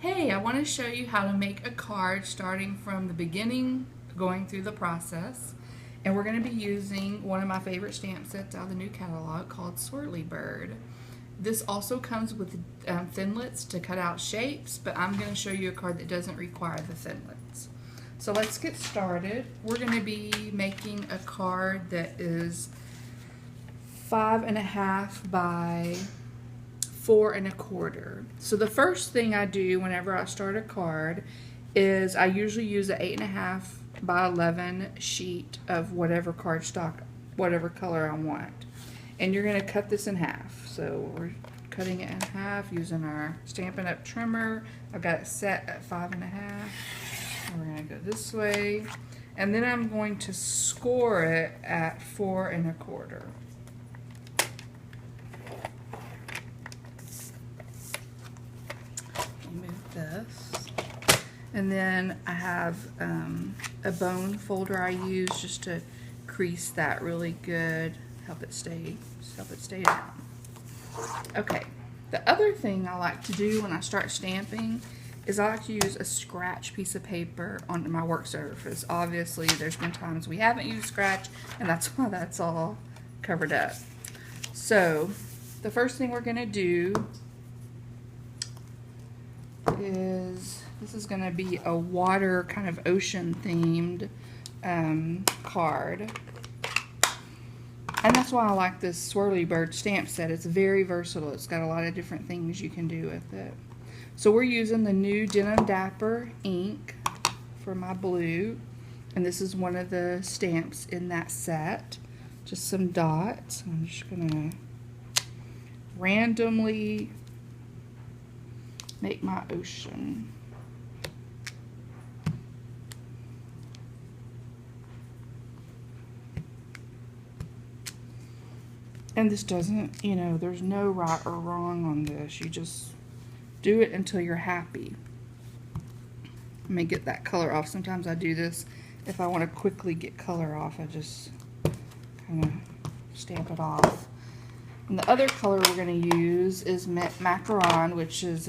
Hey, I want to show you how to make a card starting from the beginning, going through the process. And we're going to be using one of my favorite stamp sets out of the new catalog called Swirly Bird. This also comes with thinlits to cut out shapes, but I'm going to show you a card that doesn't require the thinlits. So let's get started. We're going to be making a card that is 5.5 by 4.25. So the first thing I do whenever I start a card is I usually use an 8.5 by 11 sheet of whatever cardstock, whatever color I want. And you're going to cut this in half. So we're cutting it in half using our Stampin' Up! Trimmer. I've got it set at 5.5. We're going to go this way. And then I'm going to score it at 4.25. Move this. And then I have a bone folder I use just to crease that really good, help it stay down. Okay, the other thing I like to do when I start stamping is I like to use a scratch piece of paper on my work surface. Obviously, there's been times we haven't used scratch, and that's why that's all covered up. So, the first thing we're going to do is, this is going to be a water, kind of ocean themed card. And that's why I like this Swirly Bird stamp set. It's very versatile. It's got a lot of different things you can do with it. So we're using the new Denim Dapper ink for my blue. And this is one of the stamps in that set. Just some dots. I'm just going to randomly make my ocean. And this doesn't, you know, there's no right or wrong on this. You just do it until you're happy. Let me get that color off. Sometimes I do this if I want to quickly get color off. I just kind of stamp it off. And the other color we're going to use is Macaron, which is,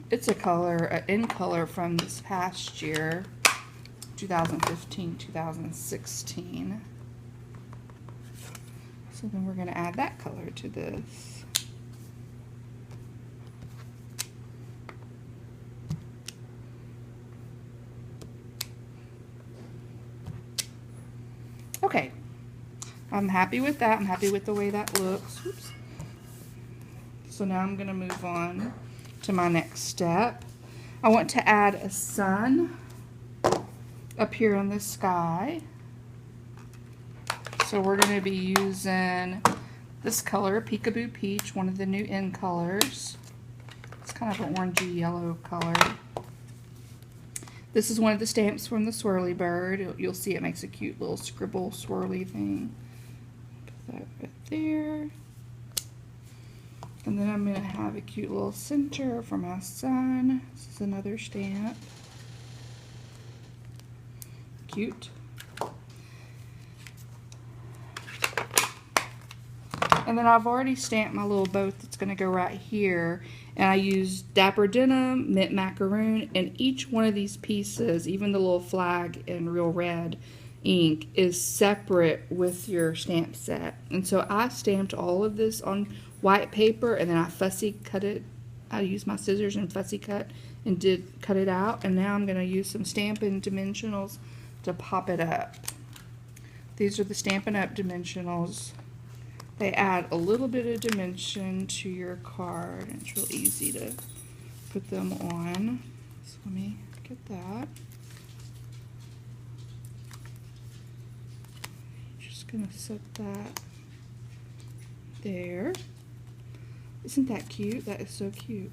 it's a color, in color from this past year, 2015, 2016. So then we're going to add that color to this. Okay, I'm happy with that. I'm happy with the way that looks. Oops. So now I'm going to move on to my next step. I want to add a sun up here in the sky. So we're going to be using this color, Peekaboo Peach, one of the new in colors. It's kind of an orangey yellow color. This is one of the stamps from the Swirly Bird. You'll see it makes a cute little scribble swirly thing. Put that right there. And then I'm going to have a cute little center for my sun. This is another stamp. Cute. And then I've already stamped my little boat that's going to go right here. And I used Dapper Denim, Mint Macaroon, and each one of these pieces, even the little flag in real red ink, is separate with your stamp set. And so I stamped all of this on white paper, and then I fussy cut it. I used my scissors and fussy cut and did cut it out. And now I'm going to use some Stampin' Dimensionals to pop it up. These are the Stampin' Up! Dimensionals. They add a little bit of dimension to your card, and it's real easy to put them on. So let me get that. Just gonna set that there. Isn't that cute? That is so cute.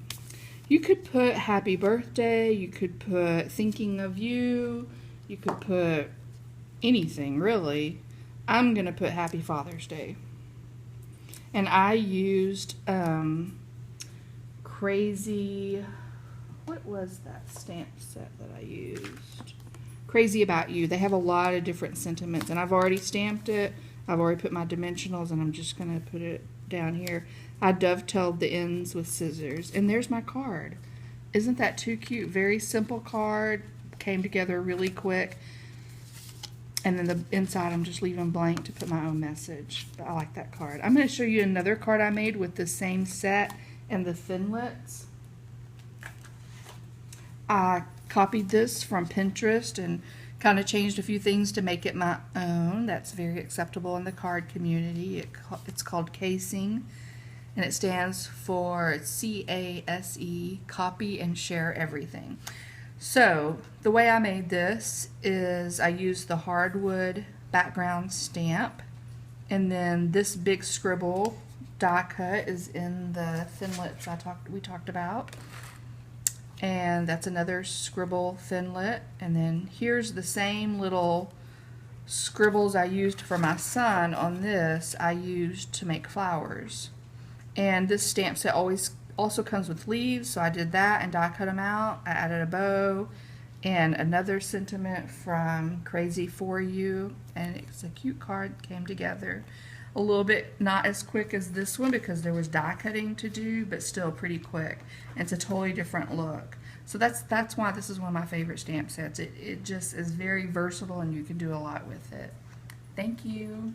You could put happy birthday, you could put thinking of you, you could put anything really. I'm gonna put happy Father's Day. And I used Crazy, what was that stamp set that I used? Crazy About You. They have a lot of different sentiments, and I've already stamped it. I've already put my dimensionals, and I'm just going to put it down here. I dovetailed the ends with scissors, and there's my card. Isn't that too cute? Very simple card, came together really quick. And then the inside I'm just leaving blank to put my own message. But I like that card. I'm going to show you another card I made with the same set and the Thinlits. I copied this from Pinterest and kind of changed a few things to make it my own. That's very acceptable in the card community. It's called Casing, and it stands for CASE, Copy and Share Everything. So the way I made this is I used the hardwood background stamp, and then this big scribble die cut is in the Thinlits we talked about. And that's another scribble Thinlit. And then here's the same little scribbles I used for my son on this, I used to make flowers. And this stamp set also comes with leaves, so I did that and die cut them out. I added a bow and another sentiment from Crazy For You, and it's a cute card, came together. A little bit not as quick as this one because there was die cutting to do, but still pretty quick. And it's a totally different look. So that's why this is one of my favorite stamp sets. It just is very versatile and you can do a lot with it. Thank you.